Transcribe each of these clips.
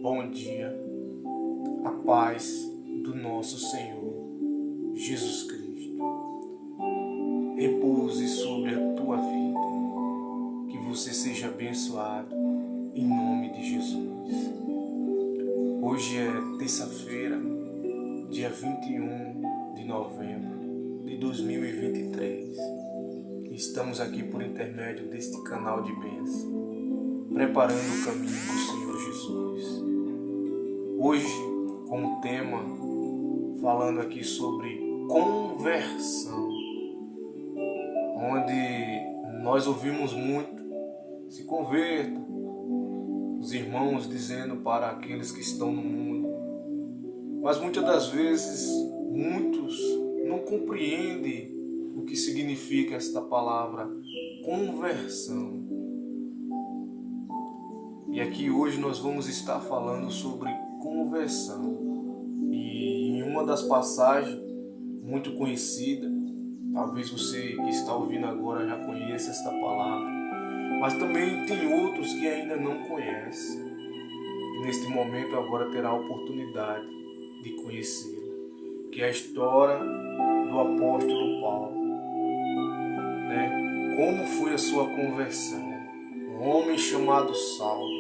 Bom dia, a paz do nosso Senhor Jesus Cristo repouse sobre a tua vida, que você seja abençoado em nome de Jesus. Hoje é terça-feira, dia 21 de novembro de 2023. Estamos aqui por intermédio deste canal de bênção, preparando o caminho do Senhor Jesus. Hoje, com o tema, falando aqui sobre conversão, onde nós ouvimos muito, se converta, os irmãos dizendo para aqueles que estão no mundo, mas muitas das vezes, muitos não compreendem o que significa esta palavra conversão. E aqui hoje nós vamos estar falando sobre conversão. E em uma das passagens muito conhecida, talvez você que está ouvindo agora já conheça esta palavra, mas também tem outros que ainda não conhecem. E neste momento agora terá a oportunidade de conhecê-la, que é a história do apóstolo Paulo. Como foi a sua conversão? Um homem chamado Saulo,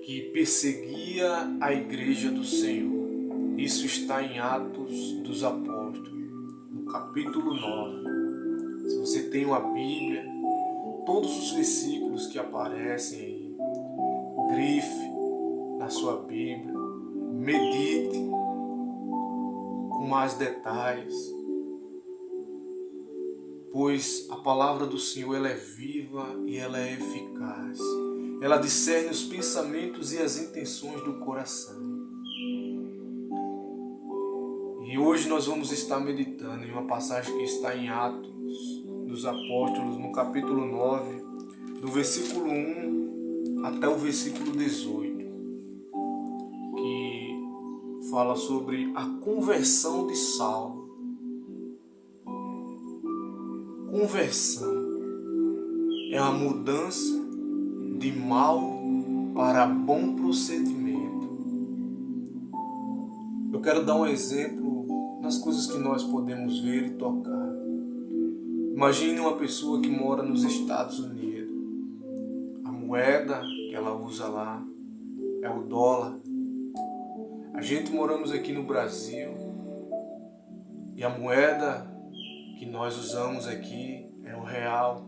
que perseguia a igreja do Senhor. Isso está em Atos dos Apóstolos, no capítulo 9. Se você tem uma Bíblia, todos os versículos que aparecem aí, grife na sua Bíblia, medite com mais detalhes, pois a palavra do Senhor ela é viva e ela é eficaz. Ela discerne os pensamentos e as intenções do coração. E hoje nós vamos estar meditando em uma passagem que está em Atos dos Apóstolos, no capítulo 9, do versículo 1 até o versículo 18, que fala sobre a conversão de Saulo. Conversão é a mudança de mal para bom procedimento. Eu quero dar um exemplo nas coisas que nós podemos ver e tocar. Imagine uma pessoa que mora nos Estados Unidos. A moeda que ela usa lá é o dólar. A gente moramos aqui no Brasil e a moeda que nós usamos aqui é o real.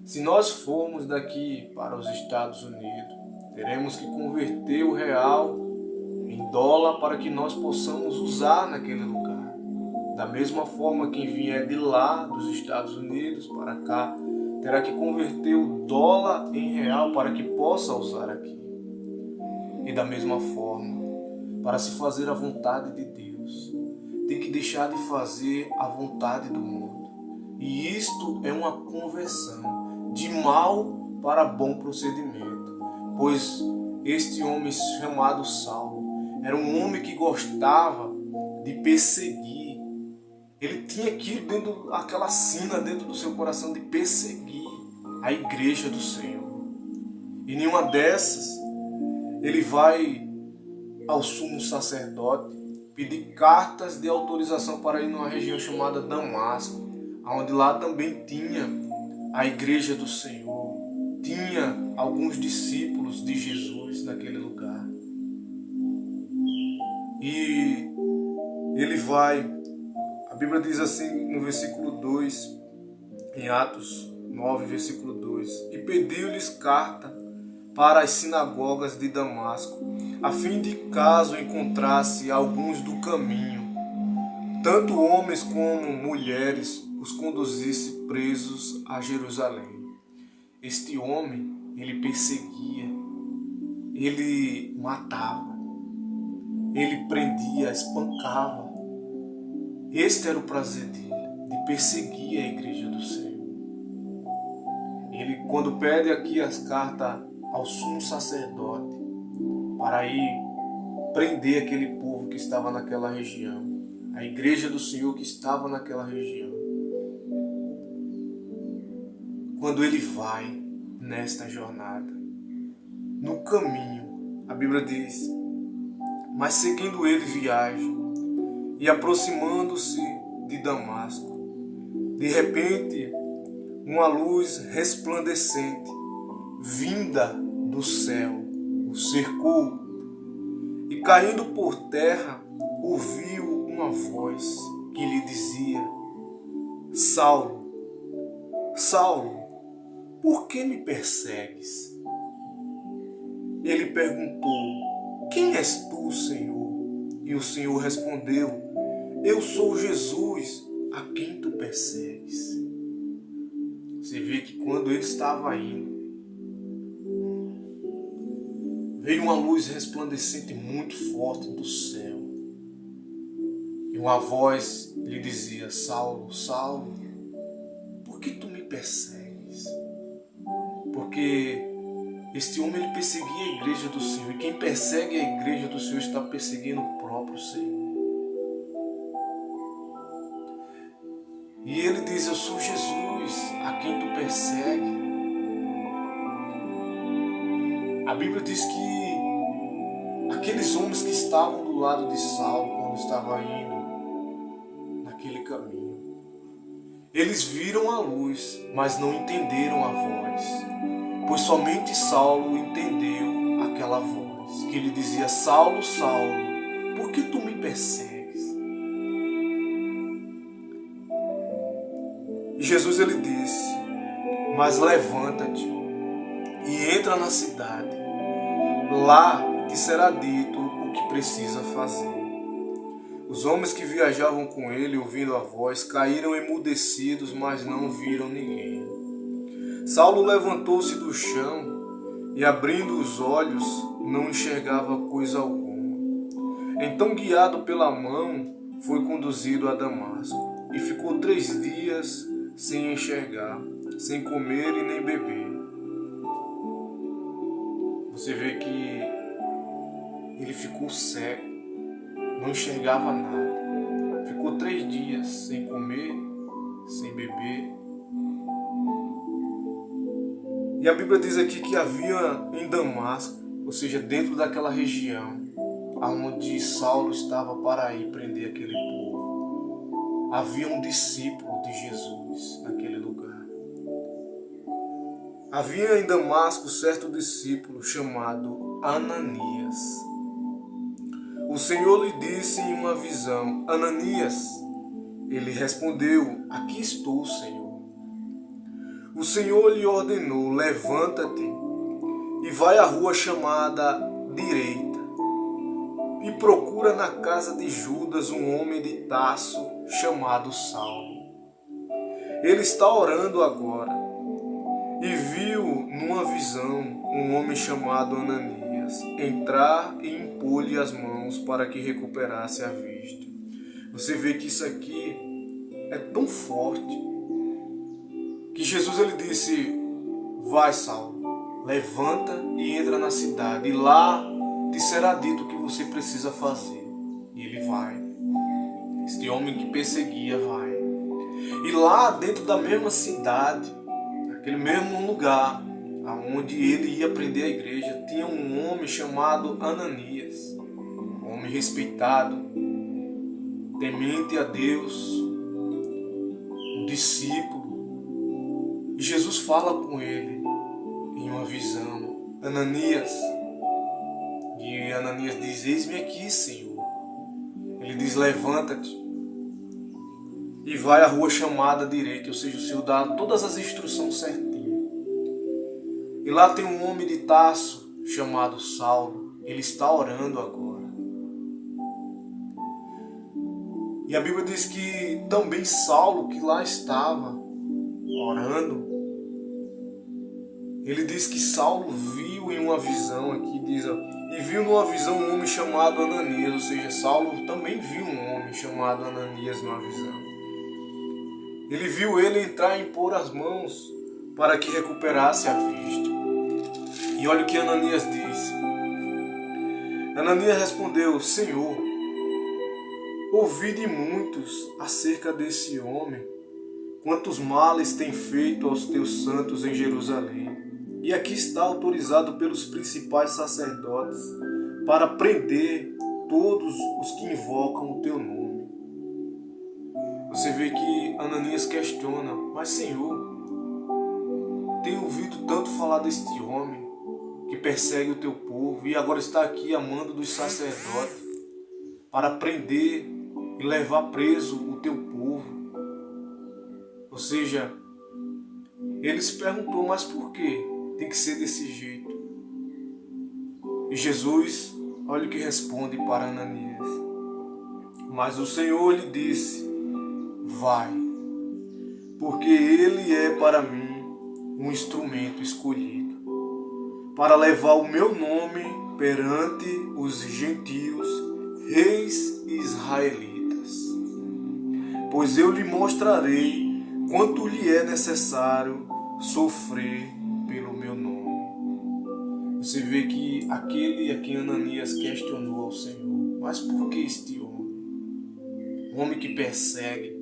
Se nós formos daqui para os Estados Unidos, teremos que converter o real em dólar para que nós possamos usar naquele lugar. Da mesma forma, quem vier de lá, dos Estados Unidos para cá, terá que converter o dólar em real para que possa usar aqui. E da mesma forma, para se fazer a vontade de Deus, tem que deixar de fazer a vontade do mundo. E isto é uma conversão de mal para bom procedimento, pois este homem chamado Saulo era um homem que gostava de perseguir. Ele tinha aquilo dentro daquela sina dentro do seu coração de perseguir a igreja do Senhor. E nenhuma dessas ele vai ao sumo sacerdote pedir cartas de autorização para ir numa região chamada Damasco, onde lá também tinha a igreja do Senhor, tinha alguns discípulos de Jesus naquele lugar. E ele vai, a Bíblia diz assim no versículo 2, em Atos 9, versículo 2, e pediu-lhes carta para as sinagogas de Damasco, a fim de caso encontrasse alguns do caminho, tanto homens como mulheres, os conduzisse presos a Jerusalém. Este homem, ele perseguia, ele matava, ele prendia, espancava. Este era o prazer dele, de perseguir a igreja do Senhor. Ele, quando pede aqui as cartas ao sumo sacerdote, para ir prender aquele povo que estava naquela região, a igreja do Senhor que estava naquela região, quando ele vai nesta jornada, no caminho, a Bíblia diz, mas seguindo ele viagem e aproximando-se de Damasco, de repente, uma luz resplandecente, vinda do céu, o cercou, e caindo por terra, ouviu uma voz que lhe dizia: Saulo, Saulo, por que me persegues? Ele perguntou: Quem és tu, Senhor? E o Senhor respondeu: Eu sou Jesus, a quem tu persegues. Você vê que quando ele estava indo, veio uma luz resplandecente muito forte do céu. E uma voz lhe dizia: Saulo, Saulo, por que tu me persegues? Porque este homem ele perseguia a igreja do Senhor. E quem persegue a igreja do Senhor está perseguindo o próprio Senhor. E ele diz: Eu sou Jesus, a quem tu persegue. A Bíblia diz que aqueles homens que estavam do lado de Saulo, quando estava indo naquele caminho, eles viram a luz, mas não entenderam a voz, pois somente Saulo entendeu aquela voz, que lhe dizia: Saulo, Saulo, por que tu me persegues? E Jesus ele disse: Mas levanta-te e entra na cidade, lá te será dito o que precisa fazer. Os homens que viajavam com ele, ouvindo a voz, caíram emudecidos, mas não viram ninguém. Saulo levantou-se do chão e, abrindo os olhos, não enxergava coisa alguma. Então, guiado pela mão, foi conduzido a Damasco e ficou 3 dias sem enxergar, sem comer e nem beber. Você vê que ele ficou cego, não enxergava nada. Ficou 3 dias sem comer, sem beber. E a Bíblia diz aqui que havia em Damasco, ou seja, dentro daquela região, aonde Saulo estava para ir prender aquele povo, havia um discípulo de Jesus naquele lugar. Havia em Damasco certo discípulo chamado Ananias. O Senhor lhe disse em uma visão: Ananias. Ele respondeu: Aqui estou, Senhor. O Senhor lhe ordenou: Levanta-te e vai à rua chamada Direita e procura na casa de Judas um homem de Tarso chamado Saulo. Ele está orando agora. E viu numa visão um homem chamado Ananias entrar e impor-lhe as mãos para que recuperasse a vista. Você vê que isso aqui é tão forte que Jesus ele disse: Vai, Saulo, levanta e entra na cidade, e lá te será dito o que você precisa fazer. E ele vai. Este homem que perseguia vai. E lá dentro da mesma cidade, aquele mesmo lugar onde ele ia prender a igreja, tinha um homem chamado Ananias, um homem respeitado, temente a Deus, um discípulo. E Jesus fala com ele em uma visão: Ananias. E Ananias diz: Eis-me aqui, Senhor. Ele diz: Levanta-te e vai à rua chamada Direita, ou seja, o Senhor dá todas as instruções certinhas. E lá tem um homem de Tarso chamado Saulo. Ele está orando agora. E a Bíblia diz que também Saulo, que lá estava orando, ele diz que Saulo viu em uma visão, aqui diz, e viu numa visão um homem chamado Ananias, ou seja, Saulo também viu um homem chamado Ananias numa visão. Ele viu ele entrar e impor as mãos para que recuperasse a vista. E olha o que Ananias disse. Ananias respondeu: Senhor, ouvi de muitos acerca desse homem, quantos males tem feito aos teus santos em Jerusalém. e aqui está autorizado pelos principais sacerdotes para prender todos os que invocam o teu nome. Você vê que Ananias questiona: mas Senhor, tenho ouvido tanto falar deste homem que persegue o teu povo e agora está aqui a mando dos sacerdotes para prender e levar preso o teu povo. Ou seja, ele se perguntou: mas por que tem que ser desse jeito? E Jesus, olha o que responde para Ananias: mas o Senhor lhe disse: vai, porque ele é para mim um instrumento escolhido, para levar o meu nome perante os gentios, reis israelitas. Pois eu lhe mostrarei quanto lhe é necessário sofrer pelo meu nome. Você vê que aquele a quem Ananias questionou ao Senhor: mas por que este homem? Um homem que persegue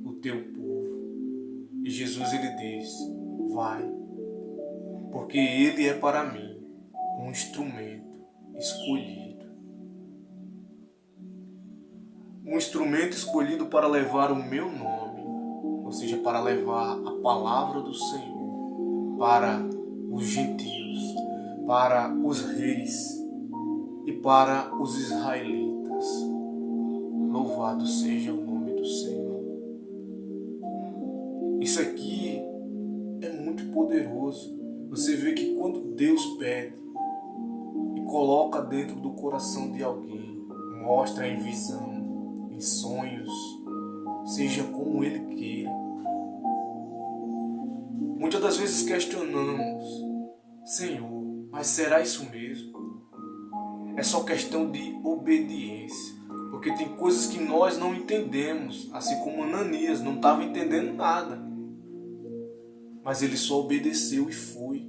o teu povo. E Jesus ele diz: vai, porque ele é para mim um instrumento escolhido. Um instrumento escolhido para levar o meu nome, ou seja, para levar a palavra do Senhor para os gentios, para os reis e para os israelitas. Louvado seja o nome do Senhor. Isso aqui é muito poderoso. Você vê que quando Deus pede e coloca dentro do coração de alguém, mostra em visão, em sonhos, seja como Ele queira. Muitas das vezes questionamos: Senhor, mas será isso mesmo? É só questão de obediência. Porque tem coisas que nós não entendemos, assim como Ananias não estava entendendo nada. Mas ele só obedeceu e foi.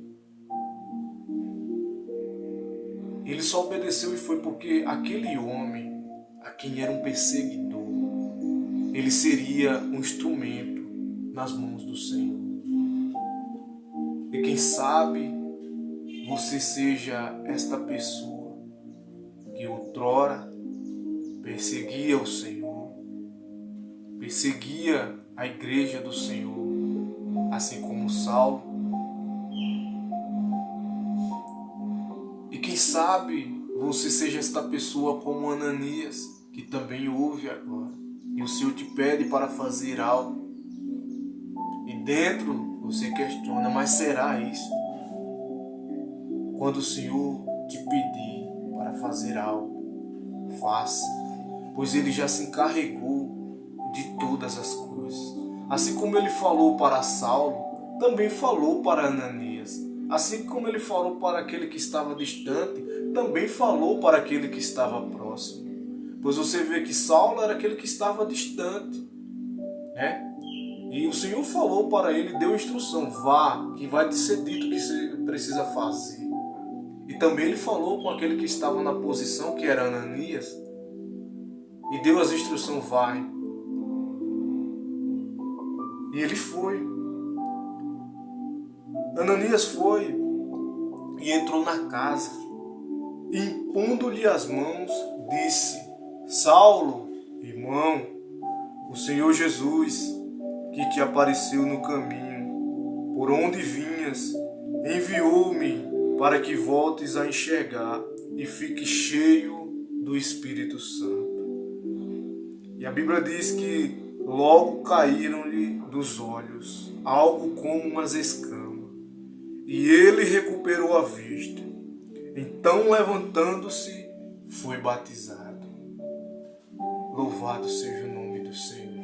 Ele só obedeceu e foi porque aquele homem, a quem era um perseguidor, ele seria um instrumento nas mãos do Senhor. E quem sabe você seja esta pessoa que outrora perseguia o Senhor, perseguia a igreja do Senhor, assim como Saulo. E quem sabe você seja esta pessoa como Ananias, que também ouve agora, e o Senhor te pede para fazer algo, e dentro você questiona: mas será isso? Quando o Senhor te pedir para fazer algo, faça, pois Ele já se encarregou de todas as coisas. Assim como Ele falou para Saulo, também falou para Ananias. Assim como Ele falou para aquele que estava distante, também falou para aquele que estava próximo. Pois você vê que Saulo era aquele que estava distante, né? E o Senhor falou para ele, deu instrução: vá, que vai te ser dito o que você precisa fazer. E também ele falou com aquele que estava na posição, que era Ananias, e deu as instruções: vai. E ele foi. Ananias foi e entrou na casa, e impondo-lhe as mãos, disse: Saulo, irmão, o Senhor Jesus, que te apareceu no caminho, por onde vinhas, enviou-me para que voltes a enxergar e fique cheio do Espírito Santo. E a Bíblia diz que logo caíram-lhe dos olhos algo como umas escamas, e ele recuperou a vista. Então, levantando-se, foi batizado. Louvado seja o nome do Senhor.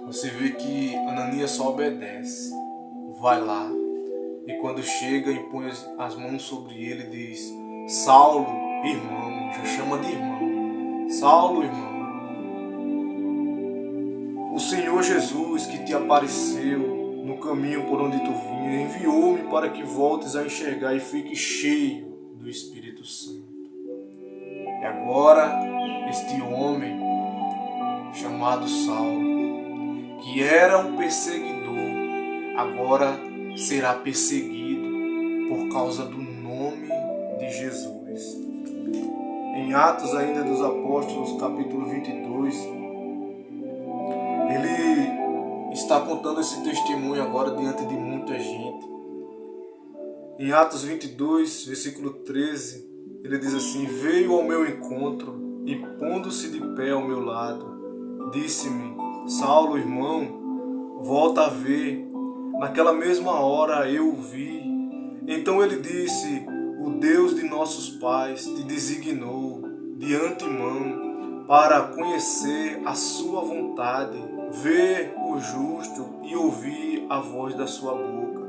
Você vê que Ananias só obedece, vai lá, e quando chega e põe as mãos sobre ele, diz: Saulo, irmão, já chama de irmão, Saulo, irmão, o Senhor Jesus que te apareceu no caminho por onde tu vinha, enviou-me para que voltes a enxergar e fique cheio do Espírito Santo. E agora, este homem chamado Saulo, que era um perseguidor, agora será perseguido por causa do nome de Jesus. Em Atos ainda dos Apóstolos, capítulo 22, ele está contando esse testemunho agora diante de muita gente. Em Atos 22, versículo 13, ele diz assim: veio ao meu encontro e pondo-se de pé ao meu lado, disse-me: Saulo, irmão, volta a ver. Naquela mesma hora eu o vi. Então ele disse: o Deus de nossos pais te designou de antemão para conhecer a sua vontade, ver o justo e ouvir a voz da sua boca,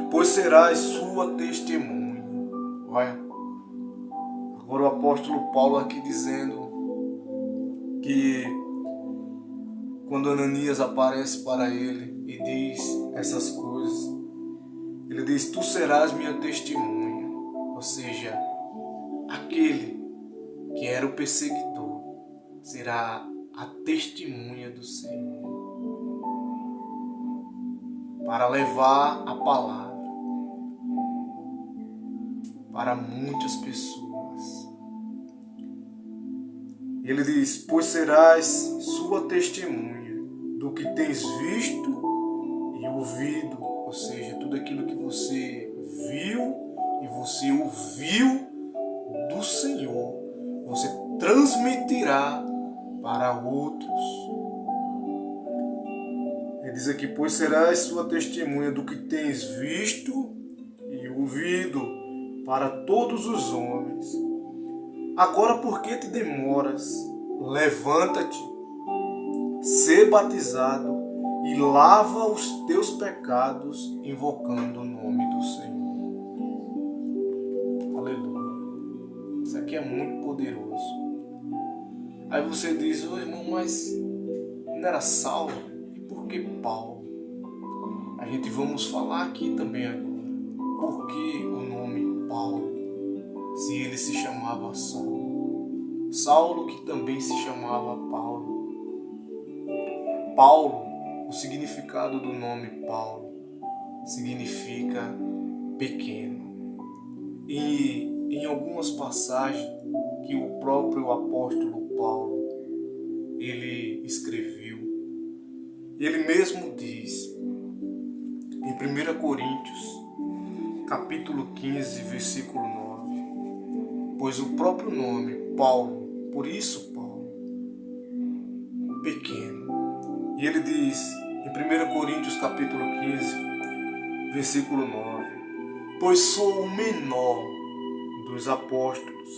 pois serás sua testemunha. Olha, agora o apóstolo Paulo aqui dizendo que quando Ananias aparece para ele e diz essas coisas, ele diz: tu serás minha testemunha. Ou seja, aquele que era o perseguidor será a testemunha do Senhor para levar a palavra para muitas pessoas. Ele diz: pois serás sua testemunha do que tens visto e ouvido, ou seja, tudo aquilo que você viu e você ouviu do Senhor, você transmitirá para outros. Ele diz aqui: pois serás sua testemunha do que tens visto e ouvido para todos os homens. Agora, por que te demoras? Levanta-te, sê batizado e lava os teus pecados, invocando o nome do Senhor. Aleluia. Isso aqui é muito poderoso. Aí você diz: ô irmão, mas não era Saulo? E por que Paulo? A gente vamos falar aqui também agora. Por que o nome Paulo, se ele se chamava Saulo? Saulo que também se chamava Paulo. Paulo, o significado do nome Paulo significa pequeno. E em algumas passagens que o próprio apóstolo Paulo ele escreveu, ele mesmo diz em 1 Coríntios capítulo 15, versículo 9, pois o próprio nome Paulo, por isso Paulo, pequeno. E ele diz em 1 Coríntios capítulo 15, versículo 9, pois sou o menor dos apóstolos,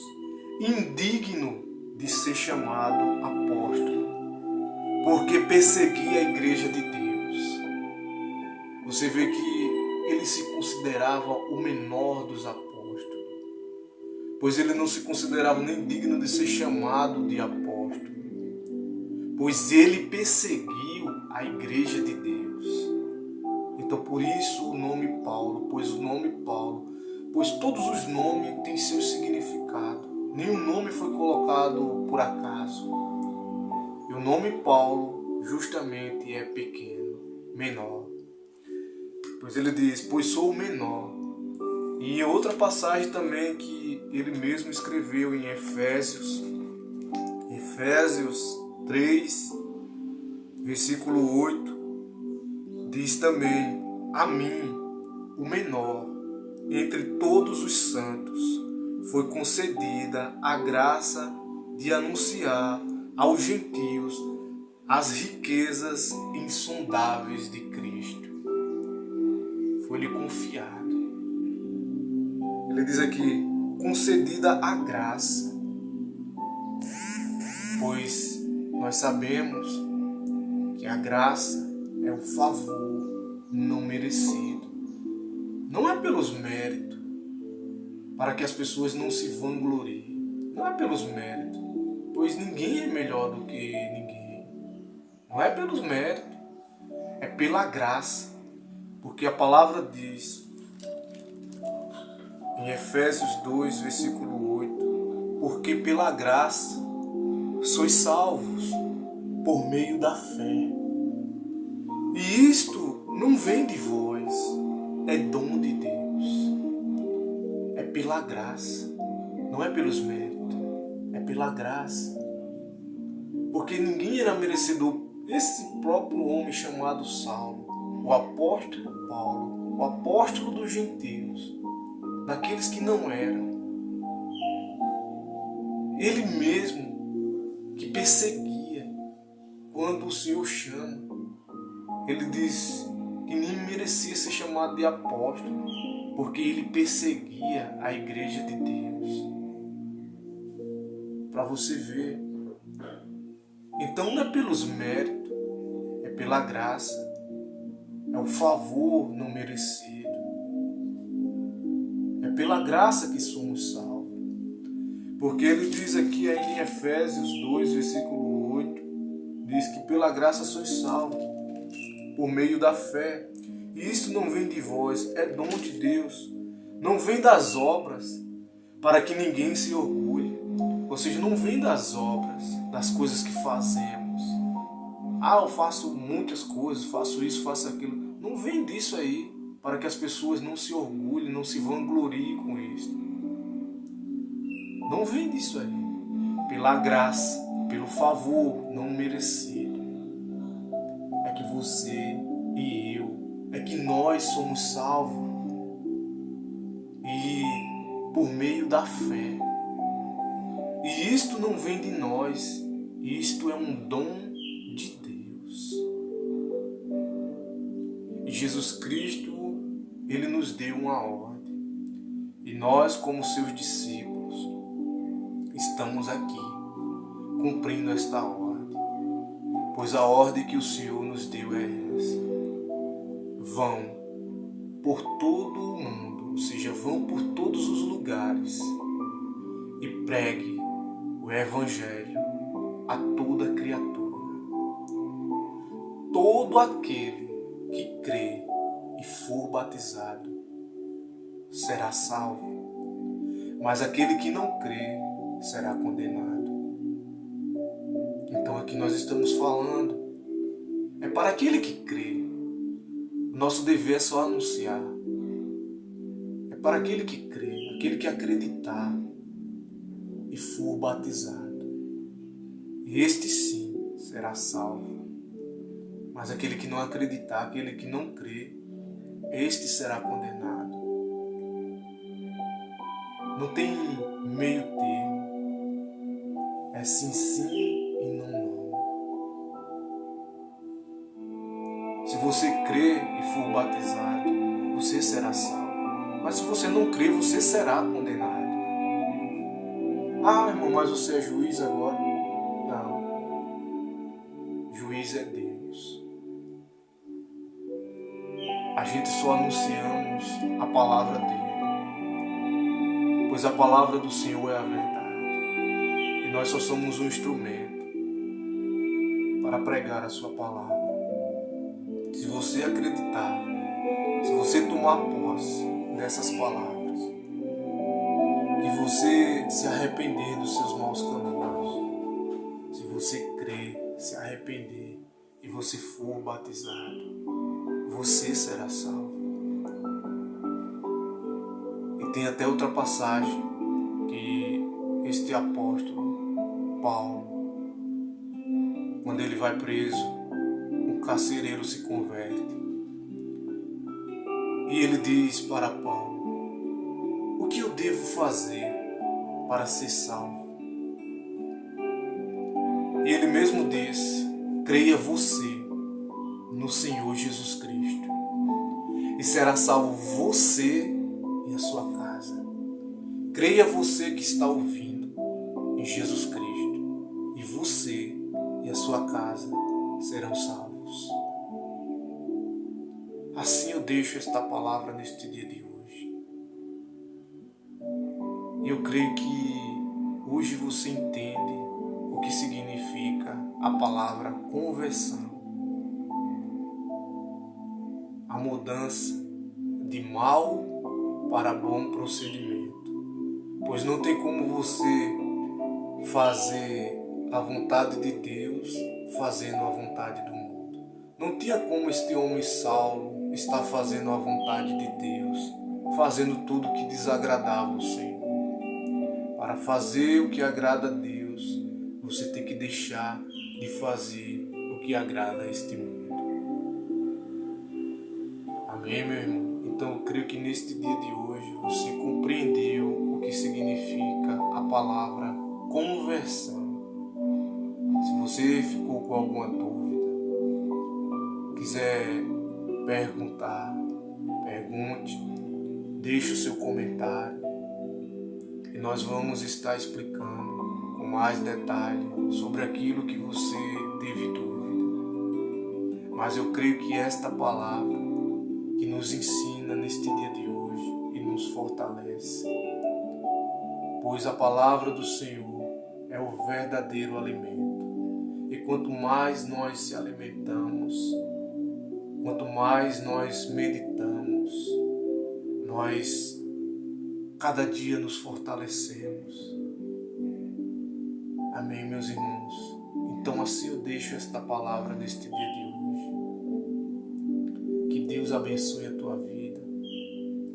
indigno de ser chamado apóstolo, porque persegui a igreja de Deus. Você vê que ele se considerava o menor dos apóstolos, pois ele não se considerava nem digno de ser chamado de apóstolo, pois ele perseguiu a igreja de Deus. Então por isso o nome Paulo, pois todos os nomes têm seu significado. Nenhum nome foi colocado por acaso. E o nome Paulo justamente é pequeno, menor. Pois ele diz: pois sou o menor. E em outra passagem também que ele mesmo escreveu em Efésios 3, versículo 8, diz também: a mim, o menor, entre todos os santos, foi concedida a graça de anunciar aos gentios as riquezas insondáveis de Cristo. Foi-lhe confiado. Ele diz aqui: concedida a graça, pois nós sabemos que a graça é um favor não merecido. Não é pelos méritos, para que as pessoas não se vangloriem. Não é pelos méritos, pois ninguém é melhor do que ninguém. Não é pelos méritos, é pela graça. Porque a palavra diz em Efésios 2, versículo 8, porque pela graça sois salvos por meio da fé. E isto não vem de vós, é dom de Deus. É pela graça, não é pelos méritos, é pela graça. Porque ninguém era merecedor. Esse próprio homem chamado Saulo, o apóstolo Paulo, o apóstolo dos gentios, daqueles que não eram, ele mesmo que perseguia, quando o Senhor chama, ele diz que nem merecia ser chamado de apóstolo, porque ele perseguia a igreja de Deus. Para você ver. Então não é pelos méritos, é pela graça, é o favor não merecido. É pela graça que somos salvos. Porque ele diz aqui em Efésios 2, versículo 8, diz que pela graça sois salvos, por meio da fé. E isso não vem de vós, é dom de Deus. Não vem das obras, para que ninguém se orgulhe. Ou seja, não vem das obras, das coisas que fazemos. Eu faço muitas coisas, faço isso, faço aquilo. Não vem disso aí, para que as pessoas não se orgulhem, não se vangloriem com isso. Não vem disso aí. Pela graça, pelo favor não merecido. É que você e eu, é que nós somos salvos. E por meio da fé. E isto não vem de nós, isto é um dom de Deus. E Jesus Cristo, ele nos deu uma ordem. E nós, como seus discípulos, estamos aqui, cumprindo esta ordem. Pois a ordem que o Senhor nos deu é essa. Vão por todo o mundo, ou seja, vão por todos os lugares e pregue o Evangelho a toda criatura. Todo aquele que crê e for batizado será salvo, mas aquele que não crê será condenado. Então aqui nós estamos falando, é para aquele que crê. O nosso dever é só anunciar. É para aquele que crê, aquele que acreditar e for batizado. Este sim será salvo. Mas aquele que não acreditar, aquele que não crê, este será condenado. Não tem meio termo. É sim, sim e não, não. Se você crer e for batizado, você será salvo. Mas se você não crer, você será condenado. Irmão, mas você é juiz agora? Não. Juiz é Deus. A gente só anunciamos a palavra dele. Pois a palavra do Senhor é a verdade. E nós só somos um instrumento para pregar a sua palavra. Se você acreditar, se você tomar posse dessas palavras, e você se arrepender dos seus maus caminhos, se você crer, se arrepender e você for batizado, você será salvo. E tem até outra passagem que este apóstolo Paulo, quando ele vai preso, um carcereiro se converte. E ele diz para Paulo: o que eu devo fazer para ser salvo? E ele mesmo disse: creia você no Senhor Jesus Cristo, e será salvo você e a sua casa. Creia você que está ouvindo em Jesus Cristo, e você e a sua casa serão salvos. Assim eu deixo esta palavra neste dia de hoje. E eu creio que hoje você entende o que significa a palavra conversão. A mudança de mal para bom procedimento. Pois não tem como você fazer a vontade de Deus fazendo a vontade do mundo. Não tinha como este homem Saulo está fazendo a vontade de Deus, fazendo tudo o que desagradava ao Senhor. Para fazer o que agrada a Deus, você tem que deixar de fazer o que agrada a este mundo. Amém, meu irmão? Então eu creio que neste dia de hoje você compreendeu o que significa a palavra conversão. Se você ficou com alguma dúvida, quiser perguntar, pergunte, deixe o seu comentário e nós vamos estar explicando com mais detalhe sobre aquilo que você teve dúvida. Mas eu creio que esta palavra que nos ensina neste dia de hoje e nos fortalece, pois a palavra do Senhor é o verdadeiro alimento. E quanto mais nós se alimentamos, quanto mais nós meditamos, nós cada dia nos fortalecemos. Amém, meus irmãos? Então assim eu deixo esta palavra neste dia de hoje. Que Deus abençoe a tua vida.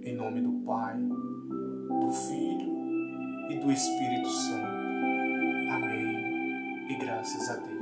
Em nome do Pai, do Filho e do Espírito Santo. Amém. E graças a Deus.